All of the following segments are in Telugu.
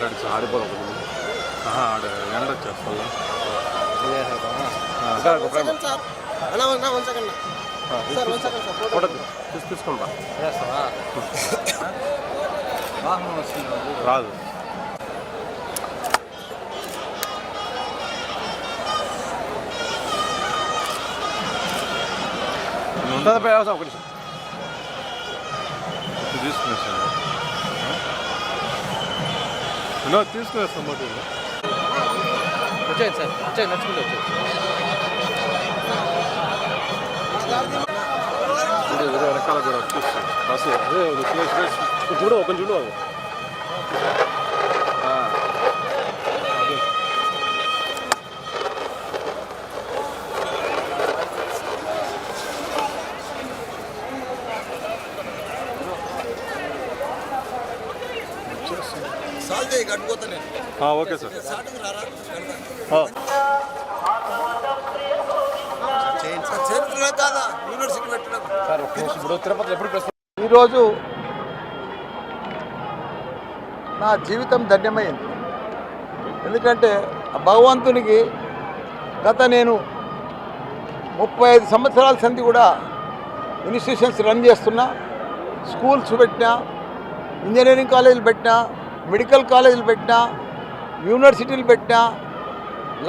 మాట్లాడి ఆడిపోదాం ఆడ ఎండ వచ్చేస్తా తీసుకుంటా రాదు ఉంటుందా ప్రయాసం ఒకటి తీసుకునేస్తాను తీసుకునేస్తాం మాట వచ్చేది సార్ వచ్చేది నడుచుకుంటూ వచ్చేది వెనకాల కూడా చూస్తాను బస్సు చూడు ఒక చూడు ఓకే సార్ ఈరోజు నా జీవితం ధన్యమైంది. ఎందుకంటే భగవంతునికి నేను 35 సంవత్సరాల సంది కూడా ఇన్స్టిట్యూషన్స్ రన్ చేస్తున్నా, స్కూల్స్ పెట్టినా, ఇంజనీరింగ్ కాలేజీలు పెట్టినా, మెడికల్ కాలేజీలు పెట్టినా, యూనివర్సిటీలు పెట్టినా,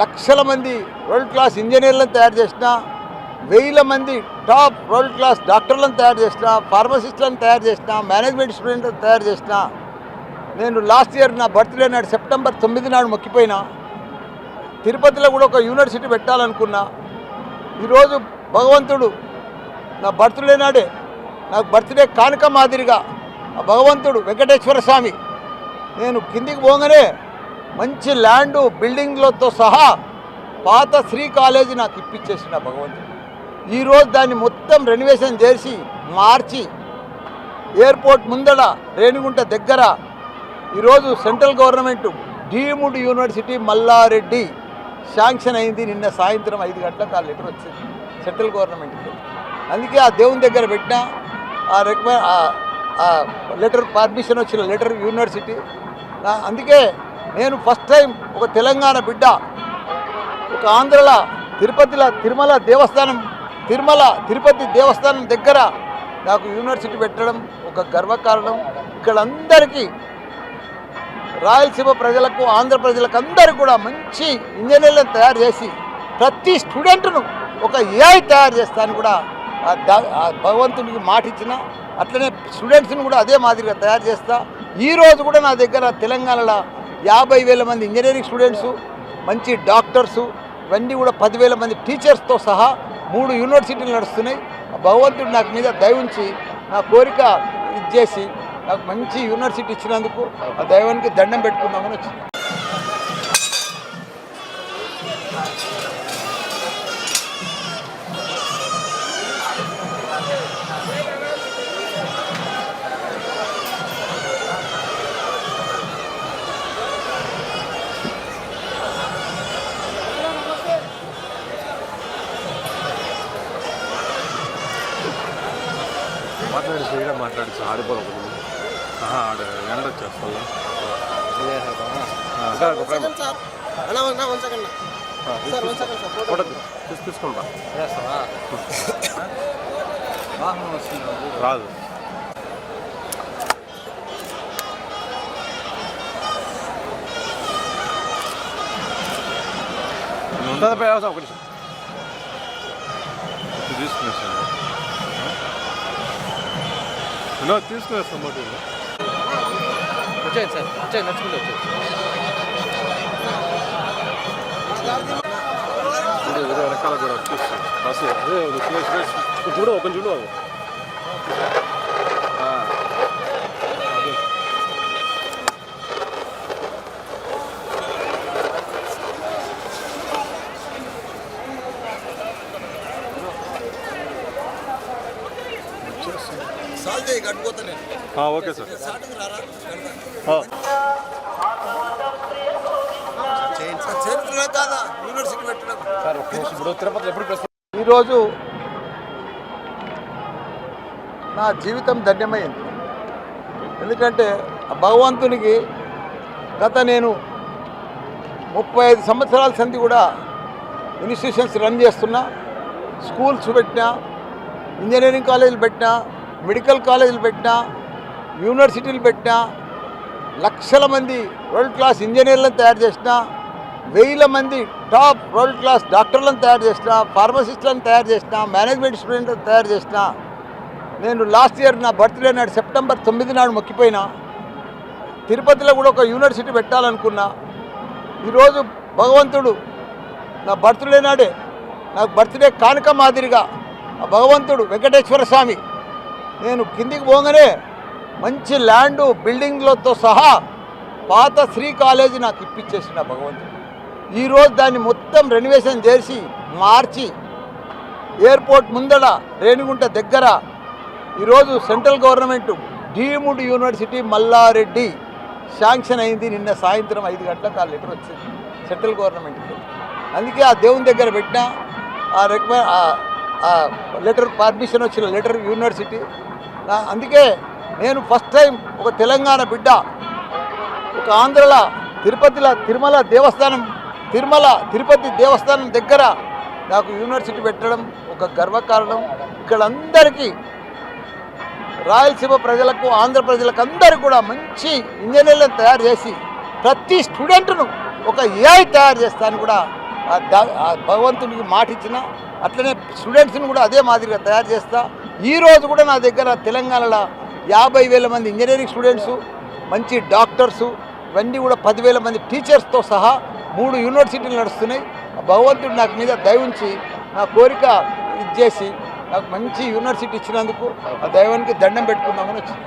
లక్షల మంది వరల్డ్ క్లాస్ ఇంజనీర్లను తయారు చేసిన, 1000 మంది టాప్ వరల్డ్ క్లాస్ డాక్టర్లను తయారు చేసిన, ఫార్మసిస్టులను తయారు చేసిన, మేనేజ్మెంట్ స్టూడెంట్లను తయారు చేసిన. నేను లాస్ట్ ఇయర్ నా బర్త్డే నాడు సెప్టెంబర్ 9 నాడు మొక్కిపోయినా. తిరుపతిలో కూడా ఒక యూనివర్సిటీ పెట్టాలనుకున్నా. ఈరోజు భగవంతుడు నా బర్త్డే నాడే నాకు బర్త్డే కానుక మాదిరిగా ఆ భగవంతుడు వెంకటేశ్వర స్వామి నేను కిందికి పోగానే మంచి ల్యాండు బిల్డింగ్లతో సహా పాత శ్రీ కాలేజీ నాకు ఇప్పించేసిన భగవంతుడు. ఈరోజు దాన్ని మొత్తం రెనోవేషన్ చేసి మార్చి ఎయిర్పోర్ట్ ముందడ రేణిగుంట దగ్గర ఈరోజు central government deemed university Malla Reddy sanction అయింది. నిన్న సాయంత్రం 5 గంటలకు ఆ లెటర్ వచ్చింది సెంట్రల్ గవర్నమెంట్కి. అందుకే ఆ దేవుని దగ్గర పెట్టిన ఆ లెటర్ పర్మిషన్ వచ్చిన లెటర్ యూనివర్సిటీ. అందుకే నేను ఫస్ట్ టైం ఒక తెలంగాణ బిడ్డ ఒక ఆంధ్రలో తిరుపతి దేవస్థానం దగ్గర నాకు యూనివర్సిటీ పెట్టడం ఒక గర్వకారణం. ఇక్కడ అందరికీ రాయలసీమ ప్రజలకు ఆంధ్ర ప్రజలకు అందరికీ కూడా మంచి ఇంజనీర్లను తయారు చేసి ప్రతి స్టూడెంట్ను ఒక ఏఐ తయారు చేస్తాను కూడా ఆ భగవంతునికి మాట ఇచ్చిన. అట్లనే స్టూడెంట్స్ని కూడా అదే మాదిరిగా తయారు చేస్తా. ఈరోజు కూడా నా దగ్గర తెలంగాణలో 50,000 మంది ఇంజనీరింగ్ స్టూడెంట్సు, మంచి డాక్టర్సు, ఇవన్నీ కూడా 10,000 మంది టీచర్స్తో సహా 3 యూనివర్సిటీలు నడుస్తున్నాయి. భగవంతుడు నాకు మీద దయ ఉంచి నా కోరిక ఇచ్చేసి నాకు మంచి యూనివర్సిటీ ఇచ్చినందుకు ఆ దైవానికి దండం పెట్టుకుందామని వచ్చింది. మాట్లాడి ఆడిపోదాం ఆడ ఎండ వచ్చేస్తా తీసుకుంటా రాదు ఉంటుందా ప్రయాసం ఒకటి తీసుకునేస్తాను తీసుకునేస్తాం మాట వచ్చేది సార్ వచ్చేది నడుచుకుంటూ వచ్చేది వెనకాల కూడా చూస్తాను బస్సు చూడు ఒక చూడు ఓకే సార్ ఈరోజు నా జీవితం ధన్యమైంది. ఎందుకంటే భగవంతునికి గత నేను 35 సంవత్సరాల సంది కూడా ఇన్స్టిట్యూషన్స్ రన్ చేస్తున్నా. స్కూల్స్ పెట్టినా, ఇంజనీరింగ్ కాలేజీలు పెట్టినా, మెడికల్ కాలేజీలు పెట్టినా, యూనివర్సిటీలు పెట్టినా, లక్షల మంది వరల్డ్ క్లాస్ ఇంజనీర్లను తయారు చేసిన, 1000 మంది టాప్ వరల్డ్ క్లాస్ డాక్టర్లను తయారు చేసిన, ఫార్మసిస్టులను తయారు చేసిన, మేనేజ్మెంట్ స్టూడెంట్లను తయారు చేసిన. నేను లాస్ట్ ఇయర్ నా బర్త్డే నాడు సెప్టెంబర్ 9 నాడు మొక్కిపోయినా. తిరుపతిలో కూడా ఒక యూనివర్సిటీ పెట్టాలనుకున్నా. ఈరోజు భగవంతుడు నా బర్త్డే నాడే నాకు బర్త్డే కానుక మాదిరిగా ఆ భగవంతుడు వెంకటేశ్వర స్వామి నేను కిందికి పోగానే మంచి ల్యాండు బిల్డింగ్లతో సహా పాత శ్రీ కాలేజీ నాకు ఇప్పించేసిన భగవంతుడు. ఈరోజు దాన్ని మొత్తం రెనోవేషన్ చేసి మార్చి ఎయిర్పోర్ట్ ముందడ రేణిగుంట దగ్గర ఈరోజు central government deemed university Malla Reddy sanction అయింది. నిన్న సాయంత్రం 5 గంటలకు ఆ లెటర్ వచ్చింది సెంట్రల్ గవర్నమెంట్కి. అందుకే ఆ దేవుని దగ్గర పెట్టిన ఆ లెటర్ పర్మిషన్ వచ్చిన లెటర్ యూనివర్సిటీ. అందుకే నేను ఫస్ట్ టైం ఒక తెలంగాణ బిడ్డ ఒక ఆంధ్రలో తిరుపతి దేవస్థానం దగ్గర నాకు యూనివర్సిటీ పెట్టడం ఒక గర్వకారణం. ఇక్కడ అందరికీ రాయలసీమ ప్రజలకు ఆంధ్ర ప్రజలకు అందరికీ కూడా మంచి ఇంజనీర్లను తయారు చేసి ప్రతి స్టూడెంట్ను ఒక ఏఐ తయారు చేస్తాను కూడా ఆ భగవంతునికి మాట ఇచ్చిన. అట్లనే స్టూడెంట్స్ని కూడా అదే మాదిరిగా తయారు చేస్తా. ఈరోజు కూడా నా దగ్గర తెలంగాణలో 50,000 మంది ఇంజనీరింగ్ స్టూడెంట్సు, మంచి డాక్టర్సు, ఇవన్నీ కూడా 10,000 మంది టీచర్స్తో సహా 3 యూనివర్సిటీలు నడుస్తున్నాయి. భగవంతుడు నాకు మీద దయ ఉంచి నా కోరిక ఇచ్చేసి నాకు మంచి యూనివర్సిటీ ఇచ్చినందుకు ఆ దైవానికి దండం పెట్టుకుందామని వచ్చింది.